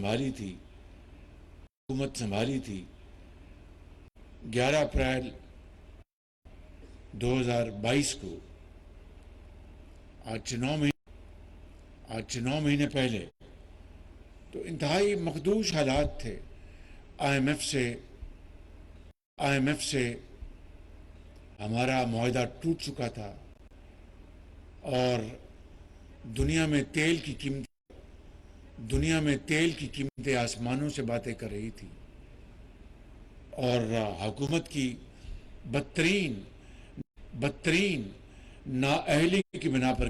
سنبھالی تھی 11 اپریل 2022 کو. آج سے 9 مہینے پہلے تو انتہائی مخدوش حالات تھے. آئی ایم ایف سے ہمارا معاہدہ ٹوٹ چکا تھا اور دنیا میں تیل کی قیمتیں آسمانوں سے باتیں کر رہی تھی اور حکومت کی بدترین نااہلی کی بنا پر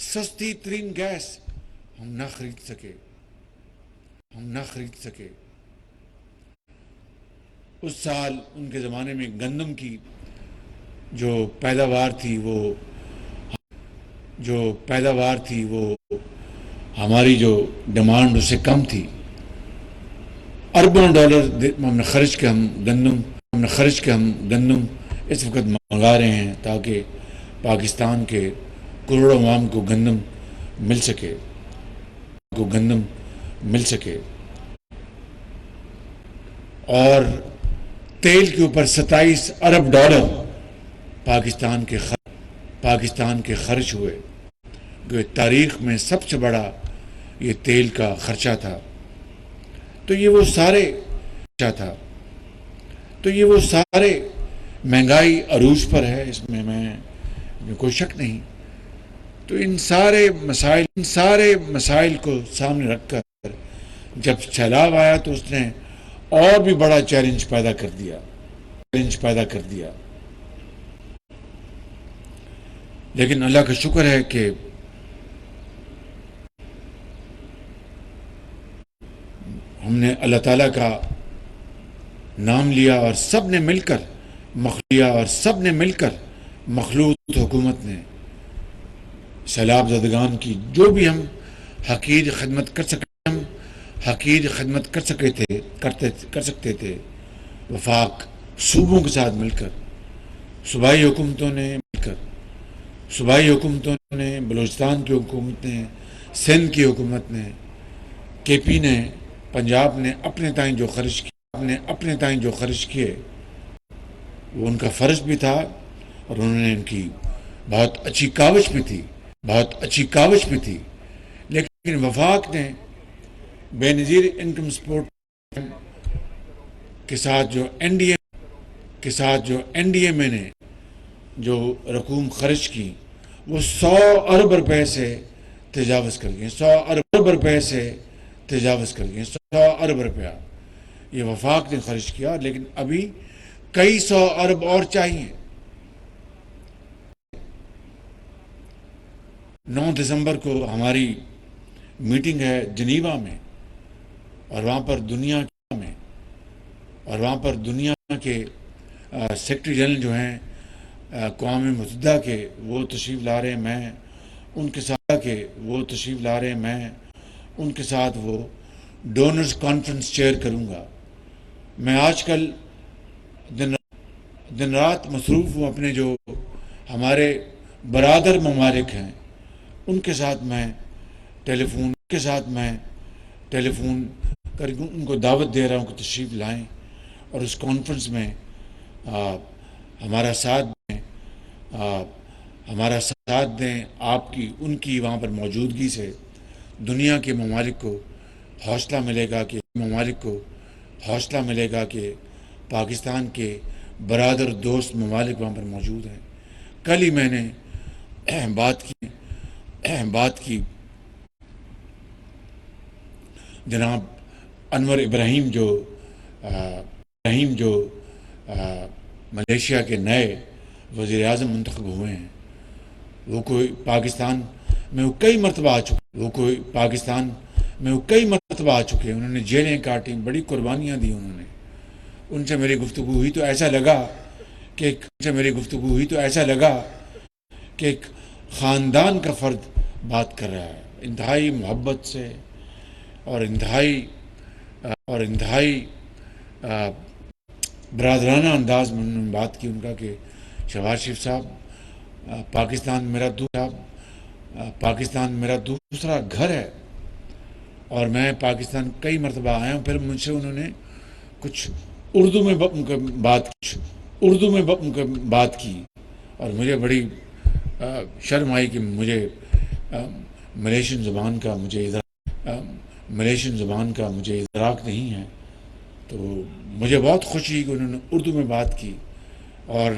سستی ترین گیس ہم نہ خرید سکے. اس سال ان کے زمانے میں گندم کی جو پیداوار تھی وہ ہماری جو ڈیمانڈ اس سے کم تھی. اربوں ڈالر ہم نے خرچ کے ہم گندم اس وقت منگا رہے ہیں تاکہ پاکستان کے کروڑوں عوام کو گندم مل سکے. اور تیل کے اوپر 27 ارب ڈالر پاکستان کے خرچ ہوئے جو تاریخ میں سب سے بڑا یہ تیل کا خرچہ تھا. تو یہ وہ سارے مہنگائی عروج پر ہے، اس میں کوئی شک نہیں. تو ان سارے مسائل کو سامنے رکھ کر جب سیلاب آیا تو اس نے اور بھی بڑا چیلنج پیدا کر دیا. لیکن اللہ کا شکر ہے کہ ہم نے اللہ تعالیٰ کا نام لیا اور سب نے مل کر مخلوط حکومت نے سیلاب زدگان کی جو بھی ہم حقیر خدمت کر سکتے تھے وفاق صوبوں کے ساتھ مل کر صوبائی حکومتوں نے بلوچستان کی حکومت نے سندھ کی حکومت نے کے پی نے پنجاب نے اپنے تائیں جو خرچ کیے وہ ان کا فرض بھی تھا اور انہوں نے ان کی بہت اچھی کاوش بھی تھی. لیکن وفاق نے بے نظیر انکم سپورٹ کے ساتھ جو این ڈی اے میں نے جو رقوم خرچ کی وہ 100 ارب روپے سے تجاوز کر گئے. 100 ارب روپیہ یہ وفاق نے خرچ کیا. لیکن ابھی کئی 100 ارب اور چاہیے. 9 دسمبر کو ہماری میٹنگ ہے جنیوا میں اور وہاں پر دنیا کے سیکرٹری جنرل جو ہیں اقوام متحدہ کے وہ تشریف لا رہے ہیں. میں ان کے ساتھ وہ ڈونرز کانفرنس چیئر کروں گا. میں آج کل دن رات مصروف ہوں اپنے جو ہمارے برادر ممالک ہیں ان کے ساتھ میں ٹیلی فون کر ان کو دعوت دے رہا ہوں کہ تشریف لائیں اور اس کانفرنس میں ہمارا ساتھ دیں. ان کی وہاں پر موجودگی سے دنیا کے ممالک کو حوصلہ ملے گا کہ پاکستان کے برادر دوست ممالک وہاں پر موجود ہیں. کل ہی میں نے بات کی جناب انور ابراہیم جو ملیشیا کے نئے وزیر اعظم منتخب ہوئے ہیں. وہ پاکستان میں کئی مرتبہ آ چکے. انہوں نے جیلیں کاٹی، بڑی قربانیاں دی. ان سے میری گفتگو ہوئی تو ایسا لگا کہ ایک خاندان کا فرد بات کر رہا ہے. انتہائی محبت سے اور انتہائی برادرانہ انداز میں انہوں نے بات کی. ان کا کہ شہباز شریف صاحب پاکستان میرا دوسرا گھر ہے اور میں پاکستان کئی مرتبہ آیا ہوں. پھر مجھ سے انہوں نے کچھ اردو میں بات کی اور مجھے بڑی شرم آئی کہ مجھے ملیشین زبان کا مجھے ادراک نہیں ہے. تو مجھے بہت خوشی کہ انہوں نے اردو میں بات کی اور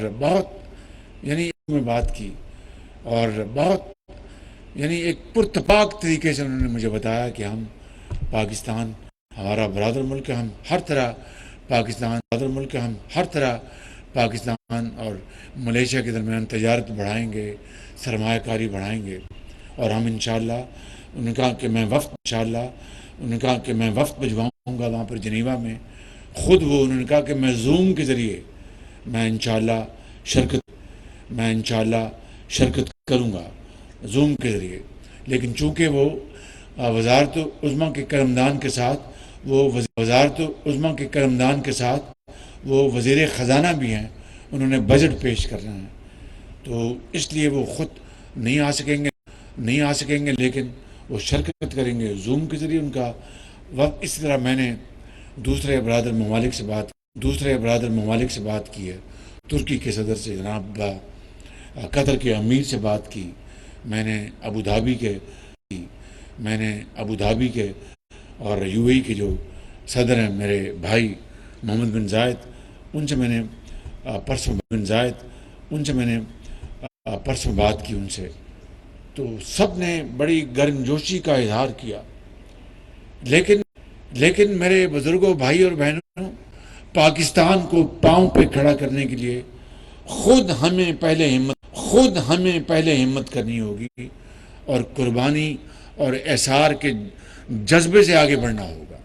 بہت ایک پرتپاک طریقے سے انہوں نے مجھے بتایا کہ ہم پاکستان ہمارا برادر ملک ہے. ہم ہر طرح پاکستان اور ملیشیا کے درمیان تجارت بڑھائیں گے, سرمایہ کاری بڑھائیں گے. اور ہم انشاءاللہ انہوں نے کہا کہ میں وفد بھجواؤں گا وہاں پر جنیوا میں. خود انہوں نے کہا کہ میں زوم کے ذریعے میں انشاءاللہ شرکت کروں گا زوم کے ذریعے. لیکن چونکہ وہ وزارت عظمیٰ کے قلمدان کے ساتھ وہ وزیر خزانہ بھی ہیں, انہوں نے بجٹ پیش کرنا ہے, تو اس لیے وہ خود نہیں آ سکیں گے لیکن وہ شرکت کریں گے زوم کے ذریعے ان کا وقت. اسی طرح میں نے دوسرے برادر ممالک سے بات کی ہے. ترکی کے صدر سے جناب, قطر کے امیر سے بات کی. میں نے ابو دھابی کے اور یو اے ای کے جو صدر ہیں میرے بھائی محمد بن زائد, ان سے میں نے پرسوں بات کی ان سے. تو سب نے بڑی گرم جوشی کا اظہار کیا. لیکن میرے بزرگوں, بھائی اور بہنوں, پاکستان کو پاؤں پہ کھڑا کرنے کے لیے خود ہمیں پہلے ہمت کرنی ہوگی اور قربانی اور احسار کے جذبے سے آگے بڑھنا ہوگا.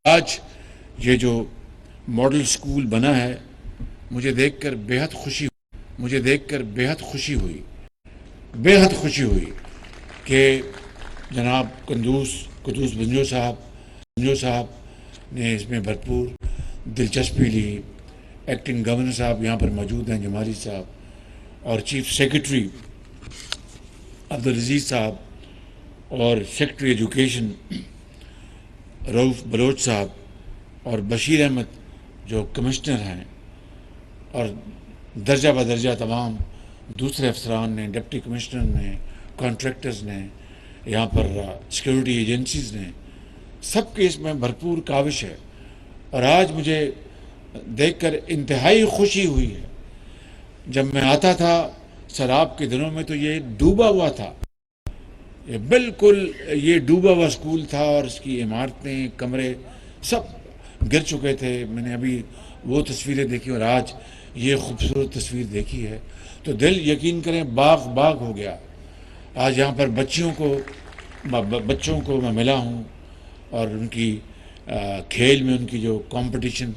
آج یہ جو ماڈل سکول بنا ہے, مجھے دیکھ کر بے حد خوشی ہوئی کہ جناب قدوس بنجو صاحب نے اس میں بھرپور دلچسپی لی. ایکٹنگ گورنر صاحب یہاں پر موجود ہیں, جمالی صاحب, اور چیف سیکرٹری عبدالعزیز صاحب, اور سیکرٹری ایجوکیشن رؤف بلوچ صاحب, اور بشیر احمد جو کمشنر ہیں, اور درجہ بدرجہ تمام دوسرے افسران نے, ڈپٹی کمشنر نے, کانٹریکٹرز نے, یہاں پر سیکیورٹی ایجنسیز نے, سب کے اس میں بھرپور کاوش ہے. اور آج مجھے دیکھ کر انتہائی خوشی ہوئی ہے. جب میں آتا تھا سیلاب کے دنوں میں تو یہ ڈوبا ہوا تھا, یہ ڈوبا ہوا اسکول تھا, اور اس کی عمارتیں, کمرے سب گر چکے تھے. میں نے ابھی وہ تصویریں دیکھی اور آج یہ خوبصورت تصویر دیکھی ہے تو دل یقین کریں باغ ہو گیا. آج یہاں پر بچوں کو میں ملا ہوں, اور ان کی کھیل میں ان کی جو کمپٹیشن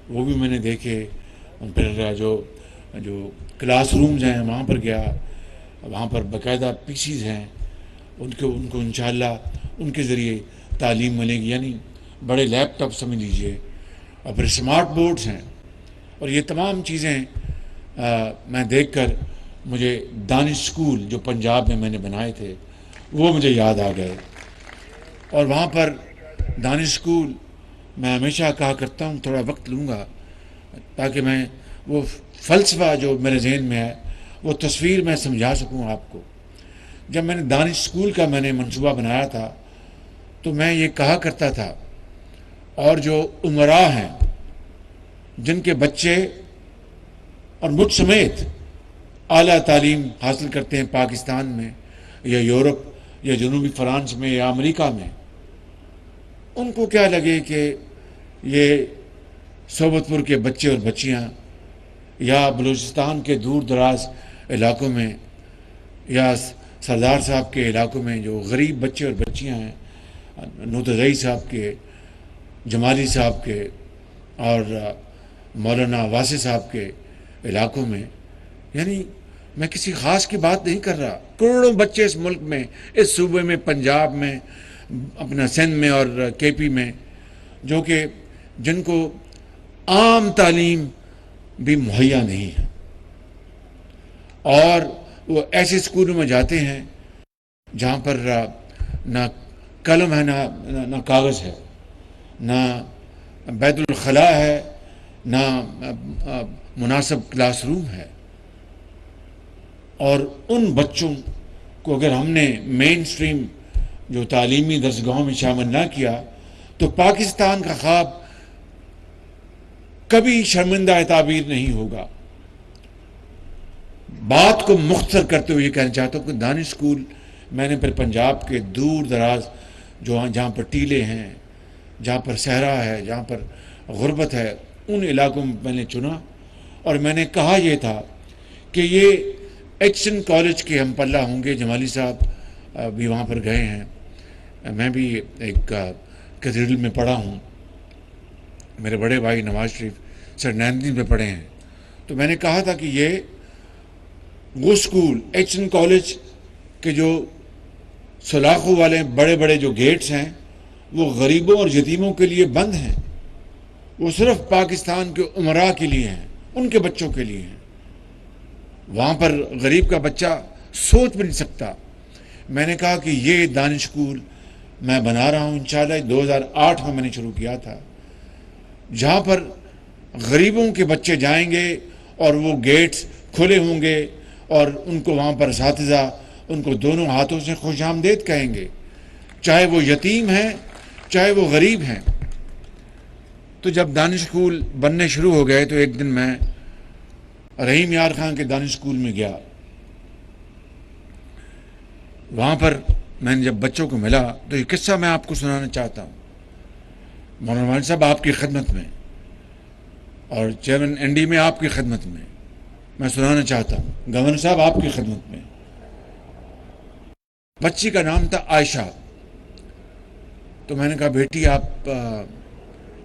وہ بھی میں نے دیکھے. پھر جو کلاس رومز ہیں وہاں پر گیا, وہاں پر باقاعدہ پیسیز ہیں, ان کو انشاءاللہ ان کے ذریعے تعلیم ملے گی. یعنی بڑے لیپ ٹاپ سمجھ لیجئے, اور پھر اسمارٹ بورڈز ہیں, اور یہ تمام چیزیں میں دیکھ کر مجھے دانش اسکول جو پنجاب میں نے بنائے تھے وہ مجھے یاد آ گئے. اور وہاں پر دانش اسکول میں ہمیشہ کہا کرتا ہوں تھوڑا وقت لوں گا تاکہ میں وہ فلسفہ جو میرے ذہن میں ہے وہ تصویر میں سمجھا سکوں آپ کو. جب میں نے دانش اسکول کا منصوبہ بنایا تھا تو میں یہ کہا کرتا تھا, اور جو امراء ہیں جن کے بچے اور مجھ سمیت اعلیٰ تعلیم حاصل کرتے ہیں پاکستان میں یا یورپ یا جنوبی فرانس میں یا امریکہ میں, ان کو کیا لگے کہ یہ صوبت پور کے بچے اور بچیاں یا بلوچستان کے دور دراز علاقوں میں یا سردار صاحب کے علاقوں میں جو غریب بچے اور بچیاں ہیں, نوتزئی صاحب کے, جمالی صاحب کے اور مولانا واسع صاحب کے علاقوں میں, یعنی میں کسی خاص کی بات نہیں کر رہا, کروڑوں بچے اس ملک میں, اس صوبے میں, پنجاب میں, اپنا سندھ میں اور کے پی میں, جو کہ جن کو عام تعلیم بھی مہیا نہیں ہے, اور وہ ایسے اسکولوں میں جاتے ہیں جہاں پر نہ قلم ہے نہ کاغذ ہے، نہ بیت الخلاء ہے، نہ مناسب کلاس روم ہے. اور ان بچوں کو اگر ہم نے مین اسٹریم جو تعلیمی درسگاہوں میں شامل نہ کیا تو پاکستان کا خواب کبھی شرمندہ تعبیر نہیں ہوگا. بات کو مختصر کرتے ہوئے یہ کہنا چاہتا ہوں کہ دانش اسکول میں نے پھر پنجاب کے دور دراز جہاں پر ٹیلے ہیں، جہاں پر صحرا ہے، جہاں پر غربت ہے، ان علاقوں میں نے چنا. اور میں نے کہا یہ تھا کہ یہ ایچ این کالج کے ہم پلہ ہوں گے. جمالی صاحب بھی وہاں پر گئے ہیں، میں بھی ایک کیتھیڈرل میں پڑھا ہوں، میرے بڑے بھائی نواز شریف سر نائنٹین میں پڑھے ہیں. تو میں نے کہا تھا کہ یہ وہ اسکول ایچ این کالج کے جو سلاخوں والے بڑے بڑے جو گیٹس ہیں وہ غریبوں اور یتیموں کے لیے بند ہیں، وہ صرف پاکستان کے امراء کے لیے ہیں، ان کے بچوں کے لیے ہیں. وہاں پر غریب کا بچہ سوچ بھی نہیں سکتا. میں نے کہا کہ یہ دانش اسکول میں بنا رہا ہوں انشاءاللہ. 2008 میں نے شروع کیا تھا، جہاں پر غریبوں کے بچے جائیں گے اور وہ گیٹس کھلے ہوں گے اور ان کو وہاں پر اساتذہ ان کو دونوں ہاتھوں سے خوش آمدید کہیں گے، چاہے وہ یتیم ہیں چاہے وہ غریب ہیں. تو جب دانش اسکول بننے شروع ہو گئے تو ایک دن میں رحیم یار خان کے دانش اسکول میں گیا. وہاں پر میں نے جب بچوں کو ملا تو یہ قصہ میں آپ کو سنانا چاہتا ہوں. مولانا والد صاحب آپ کی خدمت میں اور چیئرمین این ڈی میں آپ کی خدمت میں سنانا چاہتا ہوں، گورنر صاحب آپ کی خدمت میں. بچی کا نام تھا عائشہ. تو میں نے کہا بیٹی آپ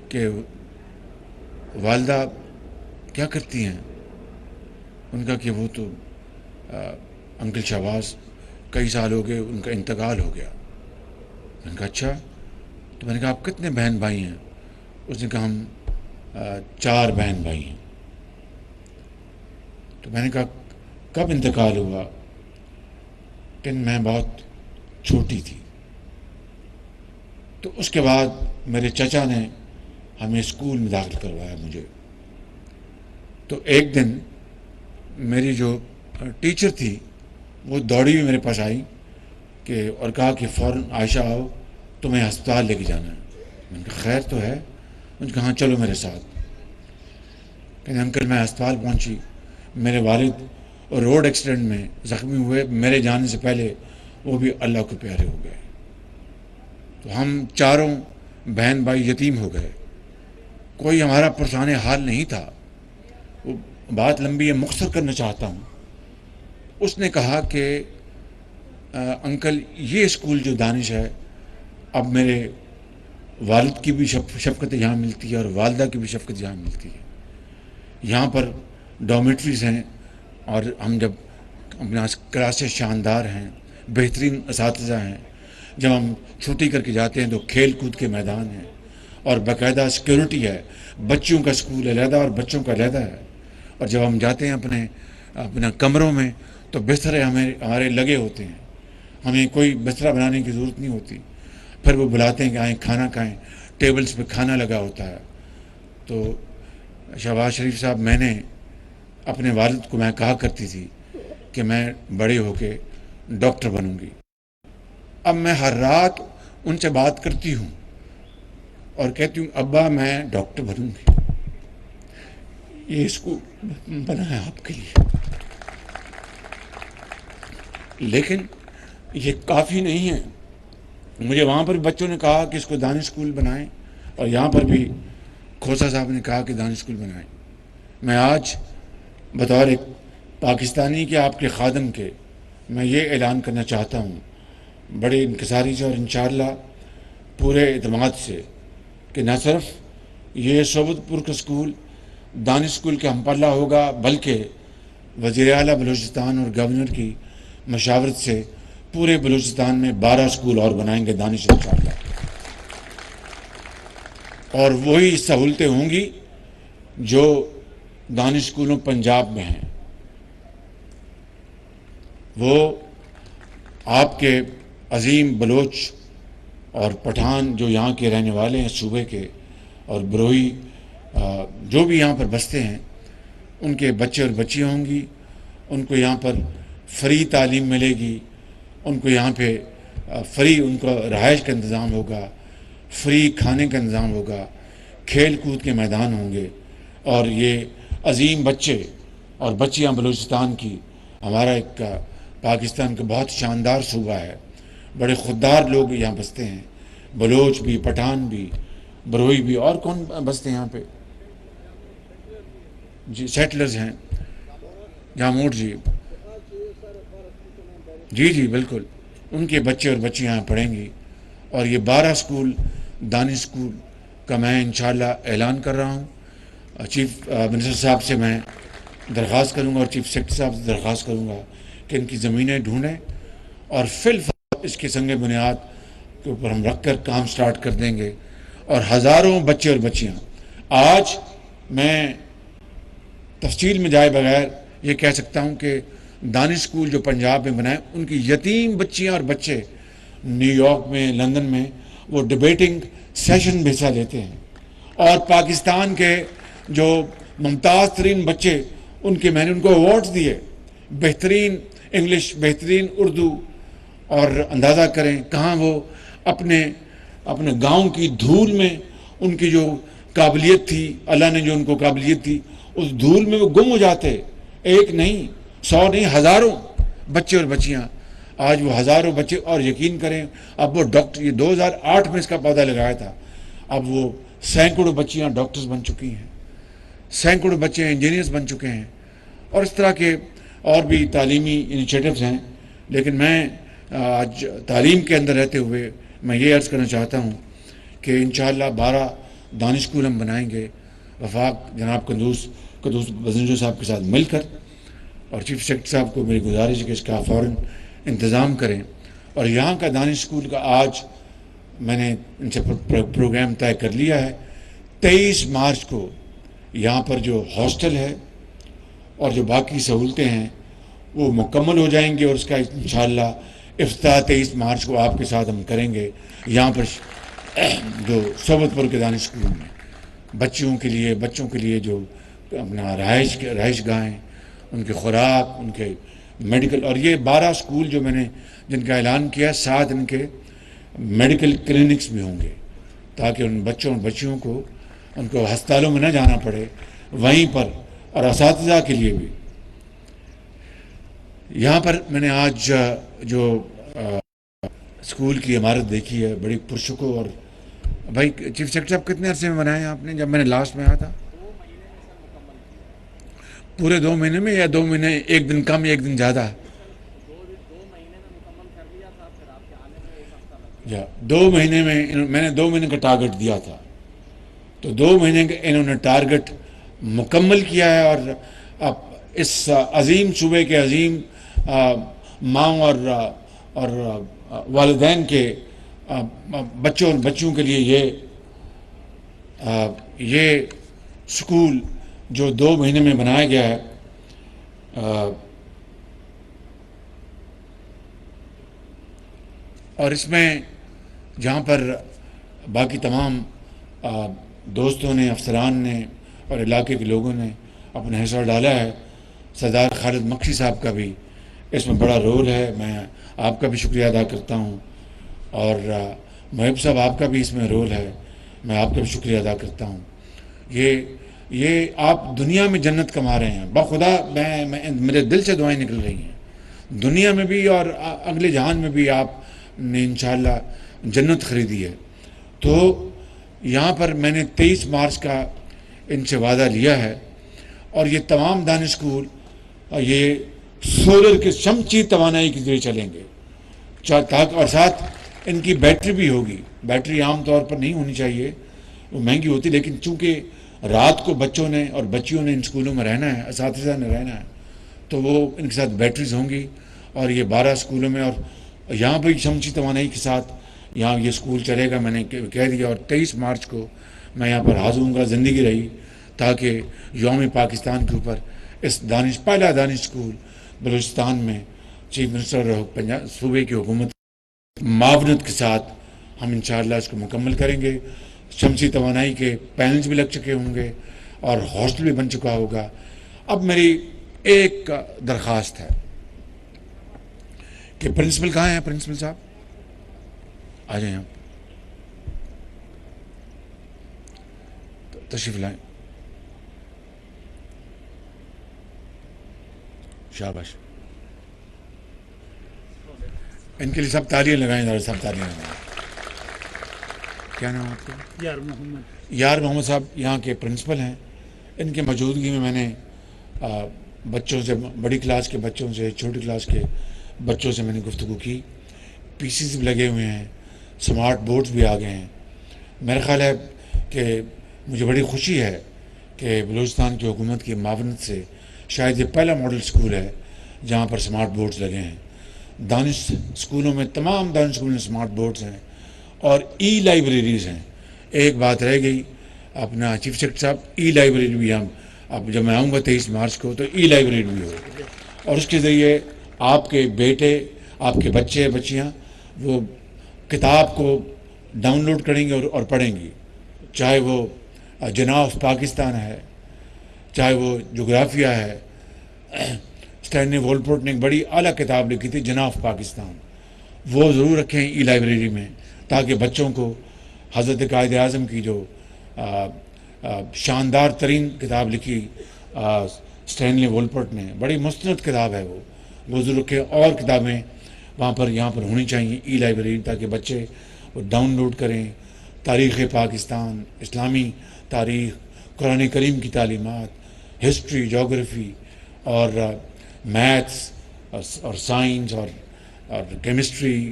کے والدہ کیا کرتی ہیں؟ ان کا کہ وہ تو انکل شہباز کئی سال ہو گئے ان کا انتقال ہو گیا. میں نے کہا اچھا. تو میں نے کہا آپ کتنے بہن بھائی ہیں؟ اس نے کہا ہم 4 بہن بھائی ہیں. تو میں نے کہا کب انتقال ہوا؟ کہ میں بہت چھوٹی تھی. تو اس کے بعد میرے چچا نے ہمیں اسکول میں داخل کروایا مجھے. تو ایک دن میری جو ٹیچر تھی وہ دوڑی ہوئی میرے پاس آئی کہ اور کہا کہ فوراً عائشہ آؤ تمہیں ہسپتال لے کے جانا ہے. میں نے کہا خیر تو ہے؟ ان نے کہا ہاں چلو میرے ساتھ. کہ انکل میں ہسپتال پہنچی. میرے والد روڈ ایکسیڈنٹ میں زخمی ہوئے، میرے جانے سے پہلے وہ بھی اللہ کو پیارے ہو گئے. تو ہم 4 بہن بھائی یتیم ہو گئے. کوئی ہمارا پرسان حال نہیں تھا. وہ بات لمبی ہے، مختصر کرنا چاہتا ہوں. اس نے کہا کہ انکل یہ اسکول جو دانش ہے، اب میرے والد کی بھی شفقت یہاں ملتی ہے اور والدہ کی بھی شفقت یہاں ملتی ہے. یہاں پر ڈارمیٹریز ہیں اور ہم جب اپنا کلاسز شاندار ہیں، بہترین اساتذہ ہیں. جب ہم چھٹی کر کے جاتے ہیں تو کھیل کود کے میدان ہیں اور باقاعدہ سیکورٹی ہے. بچوں کا اسکول علیحدہ اور بچوں کا علیحدہ ہے. اور جب ہم جاتے ہیں اپنا کمروں میں تو بستر ہمارے لگے ہوتے ہیں، ہمیں کوئی بستر بنانے کی ضرورت نہیں ہوتی. پھر وہ بلاتے ہیں کہ آئیں کھانا کھائیں، ٹیبلز پہ کھانا لگا ہوتا ہے. تو شہباز شریف صاحب، میں نے اپنے والد کو میں کہا کرتی تھی کہ میں بڑے ہو کے ڈاکٹر بنوں گی. اب میں ہر رات ان سے بات کرتی ہوں اور کہتی ہوں ابا میں ڈاکٹر بنوں گی. یہ اسکول بنا ہے آپ کے لیے، لیکن یہ کافی نہیں ہے. مجھے وہاں پر بچوں نے کہا کہ اس کو دانش اسکول بنائیں اور یہاں پر بھی کھوسا صاحب نے کہا کہ دانش اسکول بنائیں. میں آج بطور ایک پاکستانی کے آپ کے خادم کے میں یہ اعلان کرنا چاہتا ہوں بڑے انکساری سے اور انشاءاللہ پورے اعتماد سے کہ نہ صرف یہ صوبت پور کا اسکول دانش اسکول کے ہم پلہ ہوگا، بلکہ وزیر اعلیٰ بلوچستان اور گورنر کی مشاورت سے پورے بلوچستان میں 12 اسکول اور بنائیں گے دانش انشاءاللہ. اور وہی سہولتیں ہوں گی جو دانش اسکولوں پنجاب میں ہیں. وہ آپ کے عظیم بلوچ اور پٹھان جو یہاں کے رہنے والے ہیں صوبے کے، اور بروئی جو بھی یہاں پر بستے ہیں، ان کے بچے اور بچیاں ہوں گی. ان کو یہاں پر فری تعلیم ملے گی، ان کو یہاں پہ فری ان کو رہائش کا انتظام ہوگا، فری کھانے کا انتظام ہوگا، کھیل کود کے میدان ہوں گے. اور یہ عظیم بچے اور بچیاں بلوچستان کی، ہمارا ایک پاکستان کا بہت شاندار صوبہ ہے، بڑے خوددار لوگ یہاں بستے ہیں، بلوچ بھی، پٹھان بھی، بروئی بھی. اور کون بستے ہیں یہاں پہ؟ جی سیٹلرز ہیں. جاموٹ جی. جی جی بالکل. ان کے بچے اور بچیاں یہاں پڑھیں گی. اور یہ 12 اسکول دانش اسکول کا میں انشاءاللہ اعلان کر رہا ہوں. چیف منسٹر صاحب سے میں درخواست کروں گا، اور چیف سیکرٹری صاحب سے درخواست کروں گا کہ ان کی زمینیں ڈھونڈیں، اور فی الفور اس کے سنگ بنیاد کے اوپر ہم رکھ کر کام سٹارٹ کر دیں گے. اور ہزاروں بچے اور بچیاں، آج میں تفصیل میں جائے بغیر یہ کہہ سکتا ہوں کہ دانش اسکول جو پنجاب میں بنائے، ان کی یتیم بچیاں اور بچے نیو یارک میں، لندن میں وہ ڈبیٹنگ سیشن میں حصہ لیتے ہیں. اور پاکستان کے جو ممتاز ترین بچے، ان کے میں نے ان کو ایوارڈز دیے، بہترین انگلش، بہترین اردو. اور اندازہ کریں کہاں وہ اپنے گاؤں کی دھول میں، ان کی جو قابلیت تھی، اللہ نے جو ان کو قابلیت دی، اس دھول میں وہ گم ہو جاتے. ایک نہیں، 100 نہیں، ہزاروں بچے اور بچیاں. آج وہ ہزاروں بچے، اور یقین کریں اب وہ ڈاکٹر، یہ 2008 میں اس کا پودا لگایا تھا، اب وہ سینکڑوں بچیاں ڈاکٹرز بن چکی ہیں، سینکڑوں بچے انجینئرز بن چکے ہیں. اور اس طرح کے اور بھی تعلیمی انیشیٹوز ہیں. لیکن میں آج تعلیم کے اندر رہتے ہوئے میں یہ عرض کرنا چاہتا ہوں کہ انشاءاللہ 12 دانش اسکول ہم بنائیں گے، وفاق جناب قدوس وزیر صاحب کے ساتھ مل کر. اور چیف سیکرٹری صاحب کو میری گزارش ہے کہ اس کا فوراً انتظام کریں. اور یہاں کا دانش اسکول کا آج میں نے ان سے پروگرام طے کر لیا ہے. 23 مارچ کو یہاں پر جو ہاسٹل ہے اور جو باقی سہولتیں ہیں وہ مکمل ہو جائیں گی، اور اس کا انشاءاللہ افتتاح 23 مارچ کو آپ کے ساتھ ہم کریں گے یہاں پر جو صوبت پور کے دانش اسکول میں. بچوں کے لیے جو اپنا رہائش گاہیں، ان کے خوراک، ان کے میڈیکل. اور یہ 12 اسکول جو میں نے جن کا اعلان کیا، 7 ان کے میڈیکل کلینکس بھی ہوں گے، تاکہ ان بچوں اور بچیوں کو ان کو ہسپتالوں میں نہ جانا پڑے، وہیں پر. اور اساتذہ کے لیے بھی. یہاں پر میں نے آج جو اسکول کی عمارت دیکھی ہے، بڑی پرسکون. اور بھائی چیف سیکرٹری صاحب کتنے عرصے میں بنایا آپ نے؟ جب میں نے لاسٹ میں آیا تھا پورے 2 مہینے میں، یا 2 مہینے 1 دن کم 1 دن زیادہ؟ 2 مہینے میں نے 2 مہینے کا ٹارگٹ دیا تھا، تو 2 مہینے کا انہوں نے ٹارگٹ مکمل کیا ہے. اور اب اس عظیم صوبے کے عظیم ماں اور والدین کے بچوں اور بچیوں کے لیے یہ اسکول جو 2 مہینے میں بنایا گیا ہے، اور اس میں جہاں پر باقی تمام دوستوں نے، افسران نے اور علاقے کے لوگوں نے اپنا حصہ ڈالا ہے. سردار خالد مکشی صاحب کا بھی اس میں بڑا رول ہے، میں آپ کا بھی شکریہ ادا کرتا ہوں. اور محب صاحب آپ کا بھی اس میں رول ہے، میں آپ کا بھی شکریہ ادا کرتا ہوں. یہ آپ دنیا میں جنت کما رہے ہیں بخدا. میرے دل سے دعائیں نکل رہی ہیں، دنیا میں بھی اور اگلے جہان میں بھی آپ نے انشاءاللہ جنت خریدی ہے. تو یہاں پر میں نے 23 مارچ کا ان سے وعدہ لیا ہے. اور یہ تمام دانش اسکول یہ سولر کے شمسی توانائی کے ذریعے چلیں گے، اور ساتھ ان کی بیٹری بھی ہوگی. بیٹری عام طور پر نہیں ہونی چاہیے، وہ مہنگی ہوتی، لیکن چونکہ رات کو بچوں نے اور بچیوں نے ان اسکولوں میں رہنا ہے، اساتذہ نے رہنا ہے، تو وہ ان کے ساتھ بیٹریز ہوں گی. اور یہ 12 اسکولوں میں، اور یہاں بھی شمسی توانائی کے ساتھ یہاں یہ اسکول چلے گا، میں نے کہہ دیا. اور 23 مارچ کو میں یہاں پر حاضر ہوں گا، زندگی رہی، تاکہ یوم پاکستان کے اوپر اس پہلا دانش اسکول بلوچستان میں چیف منسٹر صوبے کی حکومت معاونت کے ساتھ ہم انشاءاللہ اس کو مکمل کریں گے. شمسی توانائی کے پینلز بھی لگ چکے ہوں گے اور ہاسٹل بھی بن چکا ہوگا. اب میری ایک درخواست ہے کہ پرنسپل کہاں ہیں؟ پرنسپل صاحب آ جائیں، آپ تشریف لائیں. شاباش، ان کے لیے سب تالیاں لگائیں ذرا، سب تالیاں لگائیں. کیا نام آپ کا؟ یار محمد. یار محمد صاحب یہاں کے پرنسپل ہیں. ان کی موجودگی میں نے بچوں سے، بڑی کلاس کے بچوں سے، چھوٹی کلاس کے بچوں سے میں نے گفتگو کی. پی سیز بھی لگے ہوئے ہیں، سمارٹ بورڈز بھی آ گئے ہیں. میرا خیال ہے کہ مجھے بڑی خوشی ہے کہ بلوچستان کی حکومت کی معاونت سے شاید یہ پہلا ماڈل اسکول ہے جہاں پر سمارٹ بورڈز لگے ہیں. دانش اسکولوں میں، تمام دانش اسکولوں میں سمارٹ بورڈز ہیں اور ای لائبریریز ہیں. ایک بات رہ گئی اپنا چیف سیکرٹری صاحب، ای لائبریری بھی ہم، اب جب میں آؤں گا 23 مارچ کو تو ای لائبریری بھی ہو، اور اس کے ذریعے آپ کے بیٹے، آپ کے بچے بچیاں وہ کتاب کو ڈاؤن لوڈ کریں گے اور پڑھیں گی. چاہے وہ جناح آف پاکستان ہے، چاہے وہ جغرافیہ ہے. اسٹینلی وولپورٹ نے ایک بڑی اعلیٰ کتاب لکھی تھی جناح آف پاکستان، وہ ضرور رکھیں ای لائبریری میں تاکہ بچوں کو حضرت قائد اعظم کی جو شاندار ترین کتاب لکھی اسٹینلی وولپورٹ نے، بڑی مستند کتاب ہے وہ ضرور رکھیں. اور کتابیں وہاں پر یہاں پر ہونی چاہیے ای لائبریری، تاکہ بچے وہ ڈاؤن لوڈ کریں. تاریخ پاکستان، اسلامی تاریخ، قرآن کریم کی تعلیمات، ہسٹری، جغرافی اور میتھس اور سائنس اور کیمسٹری،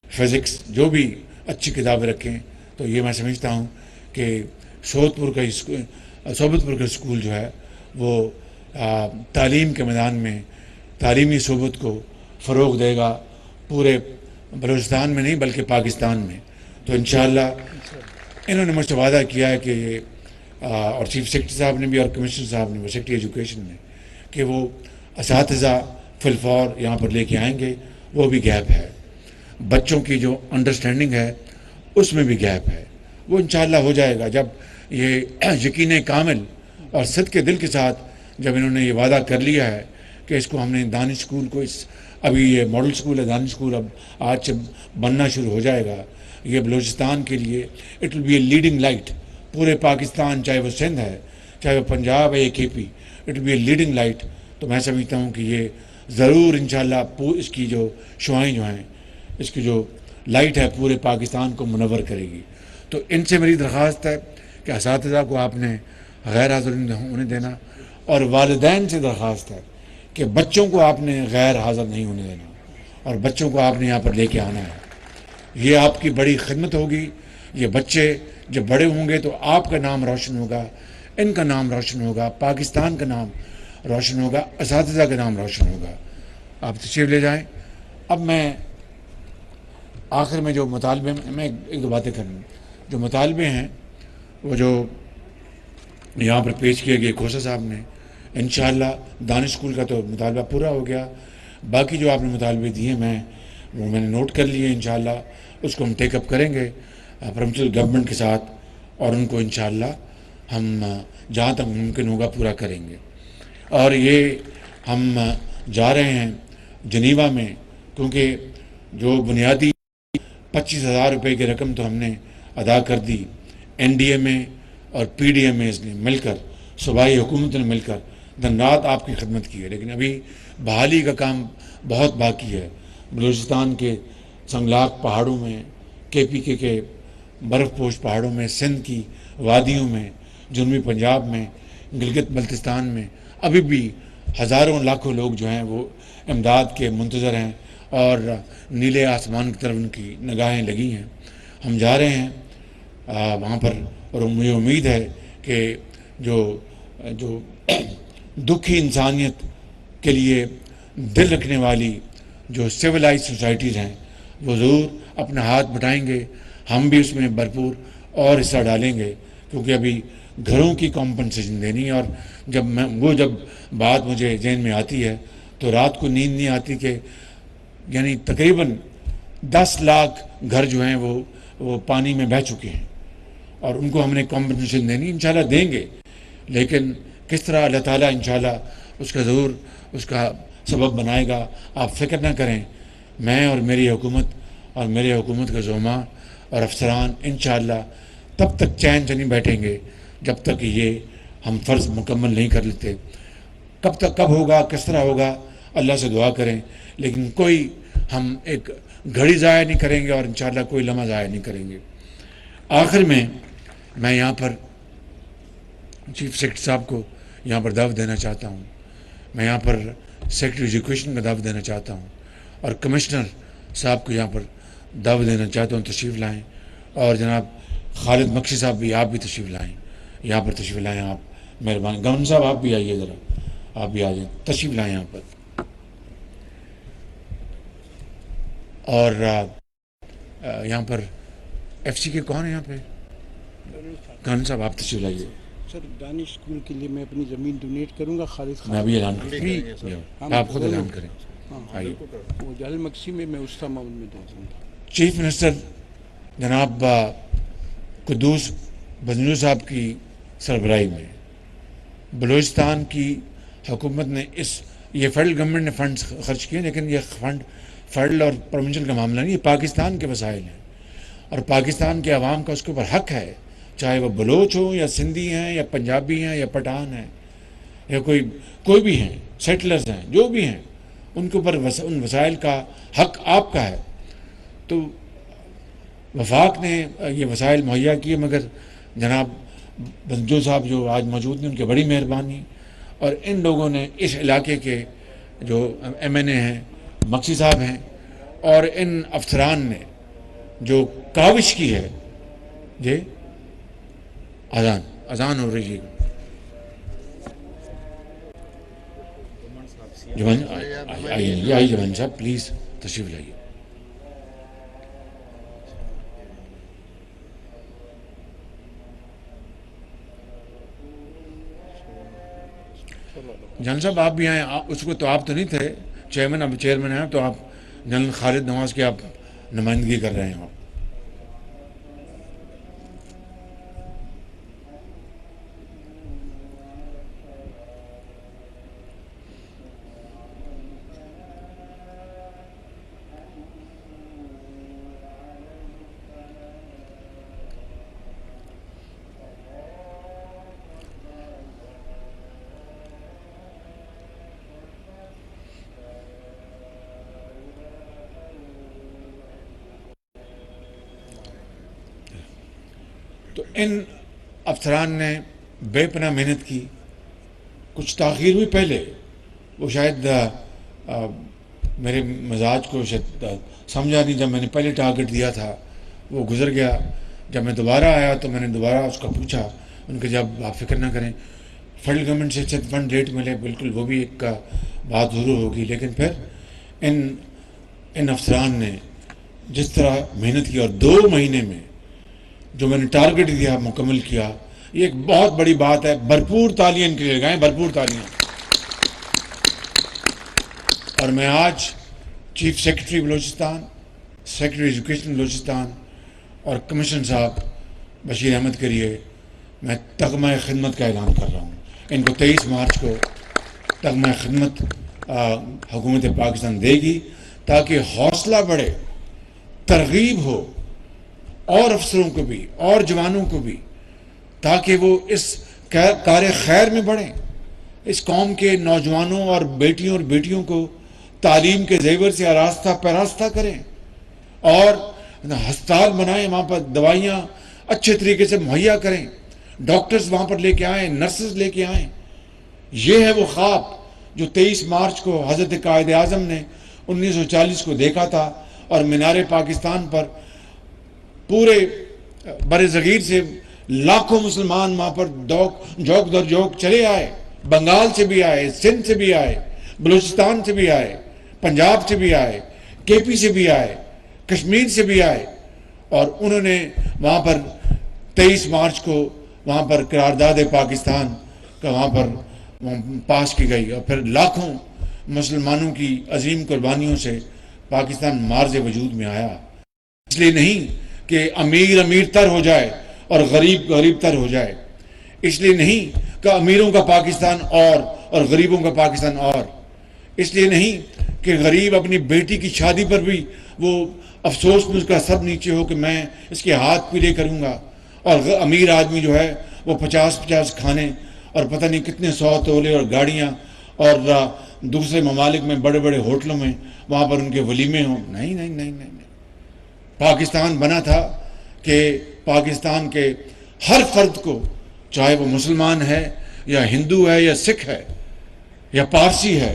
فزکس، جو بھی اچھی کتابیں رکھیں. تو یہ میں سمجھتا ہوں کہ صوبت پور کا اسکول جو ہے وہ تعلیم کے میدان میں تعلیمی صوبت کو فروغ دے گا، پورے بلوچستان میں نہیں بلکہ پاکستان میں. تو انشاءاللہ انہوں نے مجھ سے وعدہ کیا ہے کہ اور چیف سیکرٹری صاحب نے بھی اور کمشنر صاحب نے، وہ سیکرٹری ایجوکیشن نے، کہ وہ اساتذہ فی الفور یہاں پر لے کے آئیں گے. وہ بھی گیپ ہے، بچوں کی جو انڈرسٹینڈنگ ہے اس میں بھی گیپ ہے. وہ انشاءاللہ ہو جائے گا جب یہ یقین کامل اور صدق کے دل کے ساتھ جب انہوں نے یہ وعدہ کر لیا ہے کہ اس کو ہم نے دانش اسکول کو، ابھی یہ ماڈل اسکول ہے، دانش اسکول اب آج سے بننا شروع ہو جائے گا. یہ بلوچستان کے لیے it will be a leading light. پورے پاکستان، چاہے وہ سندھ ہے، چاہے وہ پنجاب ہے یا K P, it will be a leading light. تو میں سمجھتا ہوں کہ یہ ضرور انشاءاللہ اس کی جو شعائیں جو ہیں، اس کی جو لائٹ ہے پورے پاکستان کو منور کرے گی. تو ان سے میری درخواست ہے کہ اساتذہ کو آپ نے غیر حاضر ہونے دینا، اور والدین سے درخواست ہے کہ بچوں کو آپ نے غیر حاضر نہیں ہونے دینا، اور بچوں کو آپ نے یہاں پر لے کے آنا ہے. یہ آپ کی بڑی خدمت ہوگی. یہ بچے جب بڑے ہوں گے تو آپ کا نام روشن ہوگا، ان کا نام روشن ہوگا، پاکستان کا نام روشن ہوگا، اساتذہ کا نام روشن ہوگا. آپ تشریف لے جائیں. اب میں آخر میں جو مطالبے میں ایک دو باتیں کروں. جو مطالبے ہیں وہ جو یہاں پر پیش کیے گئے کھوسا صاحب نے، انشاءاللہ دانش اسکول کا تو مطالبہ پورا ہو گیا. باقی جو آپ نے مطالبے دیے وہ میں نے نوٹ کر لیے. انشاءاللہ اس کو ہم ٹیک اپ کریں گے پرنسپل گورنمنٹ کے ساتھ، اور ان کو انشاءاللہ ہم جہاں تک ممکن ہوگا پورا کریں گے. اور یہ ہم جا رہے ہیں جنیوا میں، کیونکہ جو بنیادی 25,000 روپے کی رقم تو ہم نے ادا کر دی. این ڈی اے میں اور پی ڈی ایم نے مل کر، صوبائی حکومت نے مل کر دن رات آپ کی خدمت کی ہے، لیکن ابھی بحالی کا کام بہت باقی ہے. بلوچستان کے سنگلاق پہاڑوں میں، کے پی کے برف پوش پہاڑوں میں، سندھ کی وادیوں میں، جنوبی پنجاب میں، گلگت بلتستان میں ابھی بھی ہزاروں لاکھوں لوگ جو ہیں وہ امداد کے منتظر ہیں، اور نیلے آسمان کی طرف ان کی نگاہیں لگی ہیں. ہم جا رہے ہیں وہاں پر، اور مجھے امید ہے کہ جو دکھی انسانیت کے لیے دل رکھنے والی جو سویلائز سوسائٹیز ہیں وہ ضرور اپنا ہاتھ بٹائیں گے. ہم بھی اس میں بھرپور اور حصہ ڈالیں گے، کیونکہ ابھی گھروں کی کمپنسیشن دینی ہے. اور جب بات مجھے ذہن میں آتی ہے تو رات کو نیند نہیں آتی کہ یعنی تقریباً 10 لاکھ گھر جو ہیں وہ پانی میں بہہ چکے ہیں، اور ان کو ہم نے کمپنسیشن دینی، انشاءاللہ دیں گے، لیکن کس طرح اللہ تعالیٰ انشاءاللہ اس کا ضرور اس کا سبب بنائے گا، آپ فکر نہ کریں۔ میں اور میری حکومت اور میری حکومت کا زعماء اور افسران انشاءاللہ تب تک چین سے نہیں بیٹھیں گے جب تک یہ ہم فرض مکمل نہیں کر لیتے۔ کب ہوگا، کس طرح ہوگا، اللہ سے دعا کریں، لیکن کوئی ہم ایک گھڑی ضائع نہیں کریں گے اور انشاءاللہ کوئی لمحہ ضائع نہیں کریں گے۔ آخر میں یہاں پر چیف سیکرٹری صاحب کو یہاں پر دعوت دینا چاہتا ہوں، میں یہاں پر سیکرٹری ایجوکیشن کا دعوت دینا چاہتا ہوں، اور کمشنر صاحب کو یہاں پر دعوت دینا چاہتا ہوں تشریف لائیں، اور جناب خالد مکشی صاحب بھی، آپ بھی تشریف لائیں، یہاں پر تشریف لائیں، آپ مہربانی، گورنر صاحب آپ بھی آئیے، ذرا آپ بھی آ جائیں، تشریف لائیں یہاں پر۔ اور یہاں پر ایف سی کے کون ہیں یہاں پہ؟ گورنر صاحب آپ تشریف لائیے۔ سر دانش اسکول کے لیے میں اپنی زمین ڈونیٹ کروں گا، خالد میں ابھی اعلان کروں، آپ خود اعلان کریں، آئیے۔ وہ جال مکسی میں اس معاون میں دوں گا۔ چیف منسٹر جناب قدوس بزنور صاحب کی سربراہی میں بلوچستان کی حکومت نے یہ فیڈرل گورنمنٹ نے فنڈز خرچ کیے، لیکن یہ فنڈ فیڈرل اور پروونشل کا معاملہ نہیں، یہ پاکستان کے وسائل ہیں، اور پاکستان کے عوام کا اس کے اوپر حق ہے، چاہے وہ بلوچ ہوں یا سندھی ہیں یا پنجابی ہیں یا پٹھان ہیں یا کوئی بھی ہیں، سیٹلرز ہیں، جو بھی ہیں، ان کے اوپر ان وسائل کا حق آپ کا ہے۔ تو وفاق نے یہ وسائل مہیا کیے، مگر جناب بنجو صاحب جو آج موجود ہیں ان کی بڑی مہربانی، اور ان لوگوں نے اس علاقے کے جو ایم این اے ہیں، مکسی صاحب ہیں، اور ان افسران نے جو کاوش کی ہے، جی اذان ہو رہی ہے، آئیے جوان صاحب پلیز تشریف لائیے۔ جنرل صاحب آپ بھی آئیں، اس کو تو آپ تو نہیں تھے چیئرمین، اب چیئرمین ہیں تو آپ جنرل خالد نواز کی آپ نمائندگی کر رہے ہیں آپ۔ تو ان افسران نے بے پناہ محنت کی، کچھ تاخیر ہوئی پہلے، وہ شاید میرے مزاج کو شاید سمجھا نہیں، جب میں نے پہلے ٹارگٹ دیا تھا وہ گزر گیا، جب میں دوبارہ آیا تو میں نے دوبارہ اس کا پوچھا، ان کے جب آپ فکر نہ کریں فیڈرل گورنمنٹ سے چند فنڈ ریٹ ملے، بالکل وہ بھی ایک بات ضرور ہوگی، لیکن پھر ان افسران نے جس طرح محنت کی اور 2 مہینے میں جو میں نے ٹارگٹ دیا مکمل کیا، یہ ایک بہت بڑی بات ہے، بھرپور تالیاں ان کے لیے لگائیں، بھرپور تالیاں۔ اور میں آج chief secretary Balochistan, secretary education Balochistan اور کمشنر صاحب بشیر احمد کے لیے میں تغمہ خدمت کا اعلان کر رہا ہوں۔ ان کو 23 مارچ کو تغمہ خدمت حکومت پاکستان دے گی، تاکہ حوصلہ بڑھے، ترغیب ہو، اور افسروں کو بھی اور جوانوں کو بھی، تاکہ وہ اس کار خیر میں بڑھیں، اس قوم کے نوجوانوں اور بیٹیوں اور بیٹیوں کو تعلیم کے زیور سے آراستہ پیراستہ کریں، اور ہسپتال بنائیں، وہاں پر دوائیاں اچھے طریقے سے مہیا کریں، ڈاکٹرز وہاں پر لے کے آئیں، نرسز لے کے آئیں۔ یہ ہے وہ خواب جو 23 مارچ کو حضرت قائد اعظم نے 1940 کو دیکھا تھا، اور مینار پاکستان پر پورے بر صغیر سے لاکھوں مسلمان وہاں پر جوک در جوک چلے آئے، بنگال سے بھی آئے، سندھ سے بھی آئے، بلوچستان سے بھی آئے، پنجاب سے بھی آئے، کے پی سے بھی آئے، کشمیر سے بھی آئے، اور انہوں نے وہاں پر 23 مارچ کو وہاں پر قرارداد پاکستان کا وہاں پر پاس کی گئی، اور پھر لاکھوں مسلمانوں کی عظیم قربانیوں سے پاکستان مارز وجود میں آیا، اس لیے نہیں کہ امیر امیر تر ہو جائے اور غریب غریب تر ہو جائے، اس لیے نہیں کہ امیروں کا پاکستان اور غریبوں کا پاکستان اور، اس لیے نہیں کہ غریب اپنی بیٹی کی شادی پر بھی وہ افسوس میں اس کا سر نیچے ہو کہ میں اس کے ہاتھ پیلے کروں گا، اور امیر آدمی جو ہے وہ 50 کھانے اور پتہ نہیں کتنے 100 تولے اور گاڑیاں اور دوسرے ممالک میں بڑے بڑے ہوٹلوں میں وہاں پر ان کے ولیمے ہوں۔ نہیں نہیں نہیں نہیں نہیں، پاکستان بنا تھا کہ پاکستان کے ہر فرد کو، چاہے وہ مسلمان ہے یا ہندو ہے یا سکھ ہے یا پارسی ہے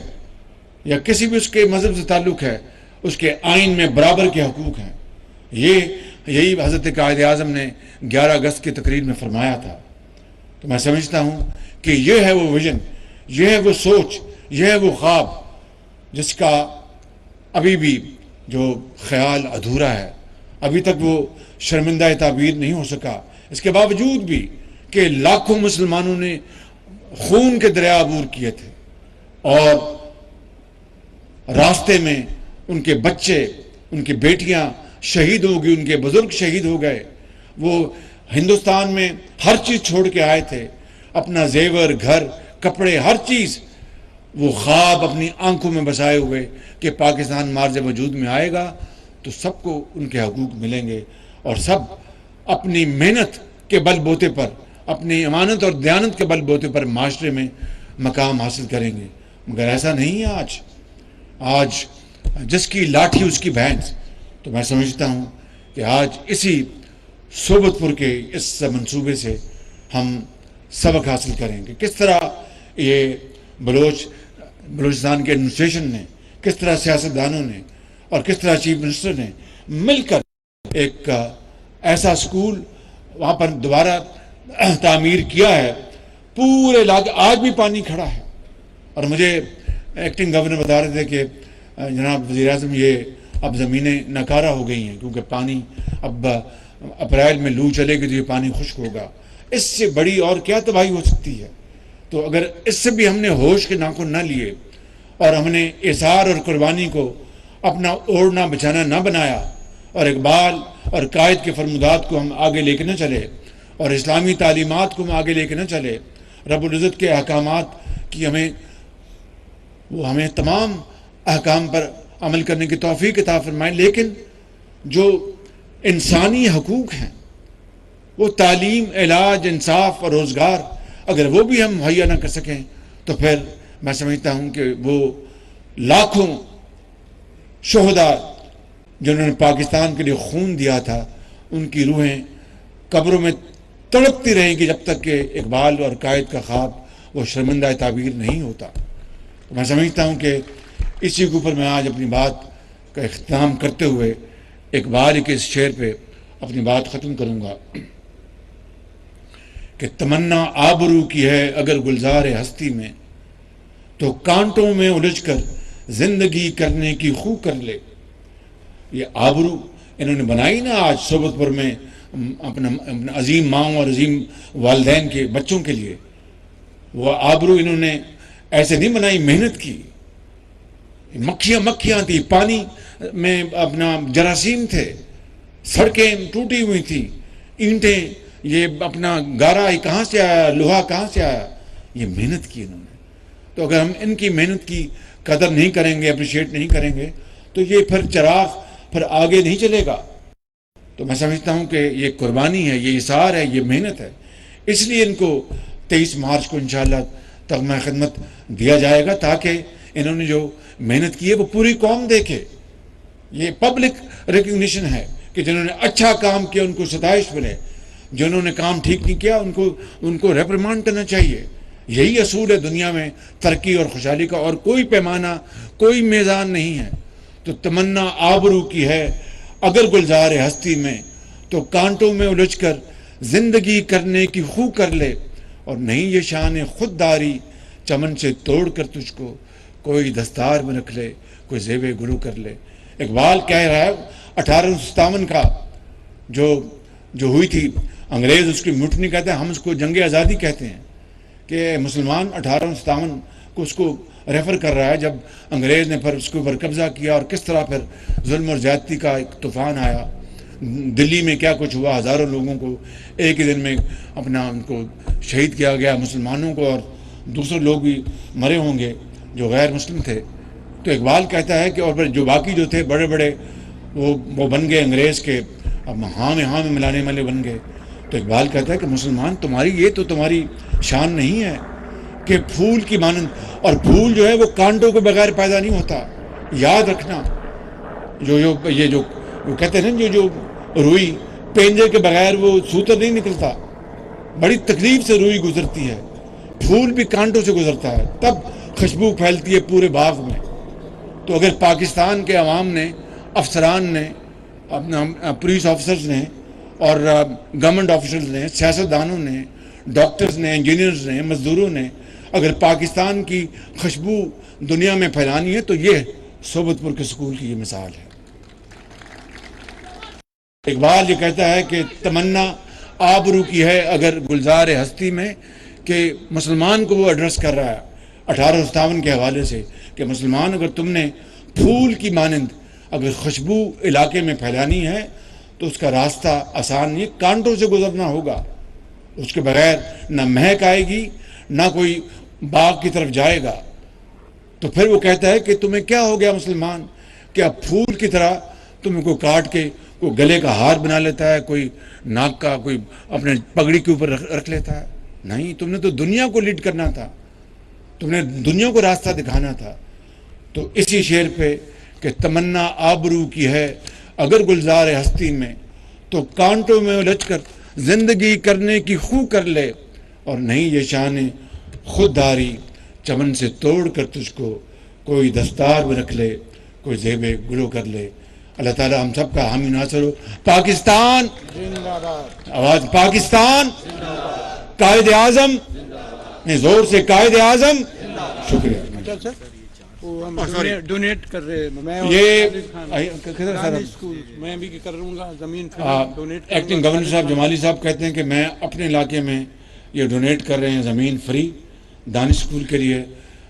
یا کسی بھی اس کے مذہب سے تعلق ہے، اس کے آئین میں برابر کے حقوق ہیں۔ یہی حضرت قائد اعظم نے 11 اگست کی تقریر میں فرمایا تھا۔ تو میں سمجھتا ہوں کہ یہ ہے وہ ویژن، یہ ہے وہ سوچ، یہ ہے وہ خواب جس کا ابھی بھی جو خیال ادھورا ہے، ابھی تک وہ شرمندہ تعبیر نہیں ہو سکا، اس کے باوجود بھی کہ لاکھوں مسلمانوں نے خون کے دریا عبور کیے تھے اور راستے میں ان کے بچے، ان کی بیٹیاں شہید ہو گئی، ان کے بزرگ شہید ہو گئے، وہ ہندوستان میں ہر چیز چھوڑ کے آئے تھے، اپنا زیور، گھر، کپڑے، ہر چیز، وہ خواب اپنی آنکھوں میں بسائے ہوئے کہ پاکستان مارز وجود میں آئے گا تو سب کو ان کے حقوق ملیں گے اور سب اپنی محنت کے بل بوتے پر، اپنی امانت اور دیانت کے بل بوتے پر معاشرے میں مقام حاصل کریں گے۔ مگر ایسا نہیں ہے آج جس کی لاٹھی اس کی بھینس۔ تو میں سمجھتا ہوں کہ آج اسی صوبت پور کے اس منصوبے سے ہم سبق حاصل کریں گے، کس طرح یہ بلوچستان کے ایڈمنسٹریشن نے، کس طرح سیاستدانوں نے اور کس طرح چیف منسٹر نے مل کر ایک ایسا سکول وہاں پر دوبارہ تعمیر کیا ہے۔ پورے علاقے آج بھی پانی کھڑا ہے، اور مجھے ایکٹنگ گورنر بتا رہے تھے کہ جناب وزیر اعظم یہ اب زمینیں ناکارہ ہو گئی ہیں کیونکہ پانی اب اپریل میں لو چلے گی تو یہ پانی خشک ہوگا۔ اس سے بڑی اور کیا تباہی ہو سکتی ہے؟ تو اگر اس سے بھی ہم نے ہوش کے ناخن نہ لیے اور ہم نے اثار اور قربانی کو اپنا اوڑھنا بچھانا نہ بنایا اور اقبال اور قائد کے فرمودات کو ہم آگے لے کے نہ چلے اور اسلامی تعلیمات کو ہم آگے لے کے نہ چلے، رب العزت کے احکامات کی ہمیں تمام احکام پر عمل کرنے کی توفیق عطا فرمائے، لیکن جو انسانی حقوق ہیں، وہ تعلیم، علاج، انصاف اور روزگار، اگر وہ بھی ہم مہیا نہ کر سکیں تو پھر میں سمجھتا ہوں کہ وہ لاکھوں شہداء جنہوں نے پاکستان کے لیے خون دیا تھا، ان کی روحیں قبروں میں تڑپتی رہیں گی جب تک کہ اقبال اور قائد کا خواب وہ شرمندہ تعبیر نہیں ہوتا۔ میں سمجھتا ہوں کہ اسی کے اوپر میں آج اپنی بات کا اختتام کرتے ہوئے اقبال کے اس شعر پہ اپنی بات ختم کروں گا کہ تمنا آبرو کی ہے اگر گلزار ہستی میں، تو کانٹوں میں الجھ کر زندگی کرنے کی خو کر لے۔ یہ آبرو انہوں نے بنائی نا آج صوبت پور میں اپنا عظیم ماؤں اور عظیم والدین کے بچوں کے لیے، وہ آبرو انہوں نے ایسے نہیں بنائی، محنت کی، مکھیاں تھی، پانی میں اپنا جراثیم تھے، سڑکیں ٹوٹی ہوئی تھیں، اینٹیں، یہ اپنا گارا کہاں سے آیا، لوہا کہاں سے آیا، یہ محنت کی انہوں نے۔ تو اگر ہم ان کی محنت کی قدر نہیں کریں گے، اپریشیٹ نہیں کریں گے تو یہ پھر چراغ پھر آگے نہیں چلے گا۔ تو میں سمجھتا ہوں کہ یہ قربانی ہے، یہ اثار ہے، یہ محنت ہے، اس لیے ان کو 23 مارچ کو انشاءاللہ تغمہ خدمت دیا جائے گا تاکہ انہوں نے جو محنت کی ہے وہ پوری قوم دیکھے۔ یہ پبلک ریکگنیشن ہے کہ جنہوں نے اچھا کام کیا ان کو ستائش ملے، جنہوں نے کام ٹھیک نہیں کیا ان کو ریپریمانڈ کرنا چاہیے۔ یہی اصول ہے دنیا میں ترقی اور خوشحالی کا، اور کوئی پیمانہ، کوئی میزان نہیں ہے۔ تو تمنا آبرو کی ہے اگر گلزار ہستی میں، تو کانٹوں میں الجھ کر زندگی کرنے کی خو کر لے، اور نہیں یہ شان خودداری چمن سے توڑ کر تجھ کو کوئی دستار میں رکھ لے، کوئی زیب گلو کر لے۔ اقبال کہہ رہا ہے 1857 کا جو ہوئی تھی، انگریز اس کی میوٹنی کہتے ہیں، ہم اس کو جنگ آزادی کہتے ہیں، کہ مسلمان 1857 کو اس کو ریفر کر رہا ہے جب انگریز نے پھر اس کے اوپر قبضہ کیا اور کس طرح پھر ظلم اور زیادتی کا ایک طوفان آیا. دلی میں کیا کچھ ہوا, ہزاروں لوگوں کو ایک ہی دن میں ان کو شہید کیا گیا, مسلمانوں کو, اور دوسرے لوگ بھی مرے ہوں گے جو غیر مسلم تھے. تو اقبال کہتا ہے کہ اور پھر جو باقی جو تھے بڑے بڑے وہ بن گئے انگریز کے اب ہاں میں ملانے والے بن گئے. تو اقبال کہتا ہے کہ مسلمان یہ تو تمہاری شان نہیں ہے کہ پھول کی مانند, اور پھول جو ہے وہ کانٹوں کے بغیر پیدا نہیں ہوتا. یاد رکھنا وہ کہتے ہیں نا جو روئی پینجے کے بغیر وہ سوتر نہیں نکلتا, بڑی تکلیف سے روئی گزرتی ہے. پھول بھی کانٹوں سے گزرتا ہے تب خوشبو پھیلتی ہے پورے باغ میں. تو اگر پاکستان کے عوام نے, افسران نے, پولیس آفیسرز نے اور گورنمنٹ آفیسرز نے, سیاستدانوں نے, ڈاکٹرز نے, انجینئرز نے, مزدوروں نے اگر پاکستان کی خوشبو دنیا میں پھیلانی ہے تو یہ صوبت پور کے سکول کی یہ مثال ہے. اقبال یہ کہتا ہے کہ تمنا آبرو کی ہے اگر گلزار ہستی میں, کہ مسلمان کو وہ ایڈریس کر رہا ہے 1857 کے حوالے سے کہ مسلمان اگر تم نے پھول کی مانند اگر خوشبو علاقے میں پھیلانی ہے تو اس کا راستہ آسان نہیں, کانٹوں سے گزرنا ہوگا. اس کے بغیر نہ مہک آئے گی نہ کوئی باغ کی طرف جائے گا. تو پھر وہ کہتا ہے کہ تمہیں کیا ہو گیا مسلمان, کہ اب پھول کی طرح تمہیں کو کاٹ کے کوئی گلے کا ہار بنا لیتا ہے, کوئی ناک کا, کوئی اپنے پگڑی کے اوپر رکھ لیتا ہے. نہیں, تم نے تو دنیا کو لیڈ کرنا تھا, تم نے دنیا کو راستہ دکھانا تھا. تو اسی شعر پہ کہ تمنا آبرو کی ہے اگر گلزار ہستی میں, تو کانٹوں میں الجھ کر زندگی کرنے کی خو کر لے, اور نہیں یہ شان خودداری چمن سے توڑ کر تجھ کو کوئی دستار میں رکھ لے, کوئی زیب گلو کر لے. اللہ تعالی ہم سب کا حامی ناصر ہو. پاکستان زندہ باد. آواز پاکستان, قائد اعظم نے زور سے قائد اعظم. شکریہ. اچھا سر, وہ ہم ڈونیٹ کر رہے ہیں. میں اسکول میں بھی کروں گا زمین ڈونیٹ. ایکٹنگ گورنر صاحب جمالی صاحب کہتے ہیں کہ میں اپنے علاقے میں یہ ڈونیٹ کر رہے ہیں زمین فری دانش اسکول کے لیے,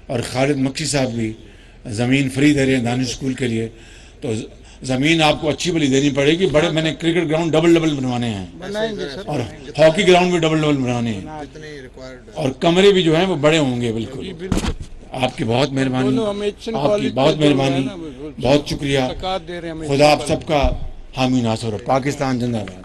اور خالد مکسی صاحب بھی زمین فری دے رہے ہیں دانش اسکول کے لیے. تو زمین آپ کو اچھی بلی دینی پڑے گی. بڑے میں نے کرکٹ گراؤنڈ ڈبل بنوانے ہیں, اور ہاکی گراؤنڈ بھی ڈبل بنوانے ہیں, اور کمرے بھی جو ہیں وہ بڑے ہوں گے. بالکل آپ کی بہت مہربانی, آپ کی بہت مہربانی, بہت شکریہ. خدا آپ سب کا حامی ناصر ہو. پاکستان زندہ باد.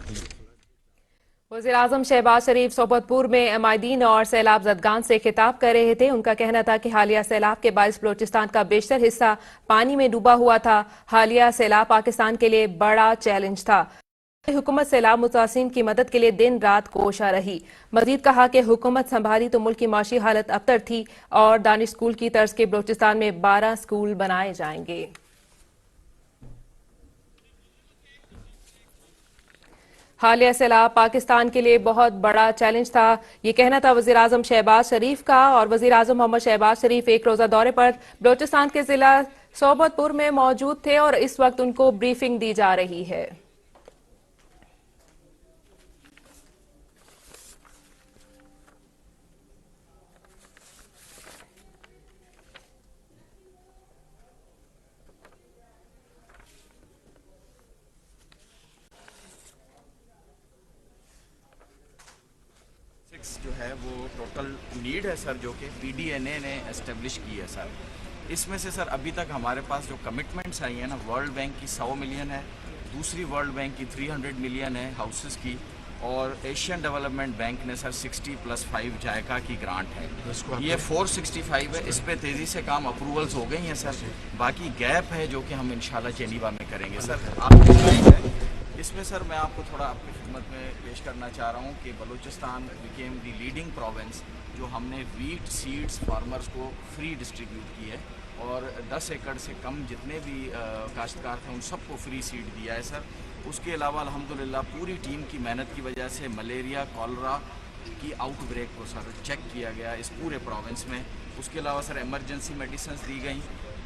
وزیراعظم شہباز شریف صوبت پور میں عمائدین اور سیلاب زدگان سے خطاب کر رہے تھے. ان کا کہنا تھا کہ حالیہ سیلاب کے باعث بلوچستان کا بیشتر حصہ پانی میں ڈوبا ہوا تھا. حالیہ سیلاب پاکستان کے لیے بڑا چیلنج تھا. حکومت سیلاب متاثرین کی مدد کے لیے دن رات کوشاں رہی. مزید کہا کہ حکومت سنبھالی تو ملک کی معاشی حالت ابتر تھی, اور دانش اسکول کی طرز کے بلوچستان میں 12 اسکول بنائے جائیں گے. حالیہ سیلاب پاکستان کے لیے بہت بڑا چیلنج تھا. یہ کہنا تھا وزیراعظم شہباز شریف کا. اور وزیراعظم محمد شہباز شریف ایک روزہ دورے پر بلوچستان کے ضلع صوبت پور میں موجود تھے, اور اس وقت ان کو بریفنگ دی جا رہی ہے. جو ہے وہ ٹوٹل نیڈ ہے سر, جو کہ پی ڈی این اے نے اسٹیبلش کی ہے سر. اس میں سے سر ابھی تک ہمارے پاس جو کمٹمنٹس آئی ہیں نا, ورلڈ بینک کی 100 ملین ہے, دوسری ورلڈ بینک کی 300 ملین ہے ہاؤسز کی, اور ایشین ڈیولپمنٹ بینک نے سر 60+5 جائکا کی گرانٹ ہے. یہ 465 ہے. اس پہ تیزی سے کام اپروولز ہو گئی ہیں سر. باقی گیپ ہے جو کہ ہم انشاءاللہ جنیوا میں کریں گے سر. آپ ہے اس میں سر میں آپ کو تھوڑا آپ کی خدمت میں پیش کرنا چاہ رہا ہوں کہ Balochistan became the leading province, جو ہم نے ویٹ سیڈز فارمرز کو فری ڈسٹریبیوٹ کی ہے, اور 10 ایکڑ سے کم جتنے بھی کاشتکار تھے ان سب کو فری سیڈ دیا ہے سر. اس کے علاوہ الحمدللہ پوری ٹیم کی محنت کی وجہ سے ملیریا کالرا کی آؤٹ بریک کو سر چیک کیا گیا اس پورے پروونس میں. اس کے علاوہ سر ایمرجنسی میڈیسنز دی گئیں,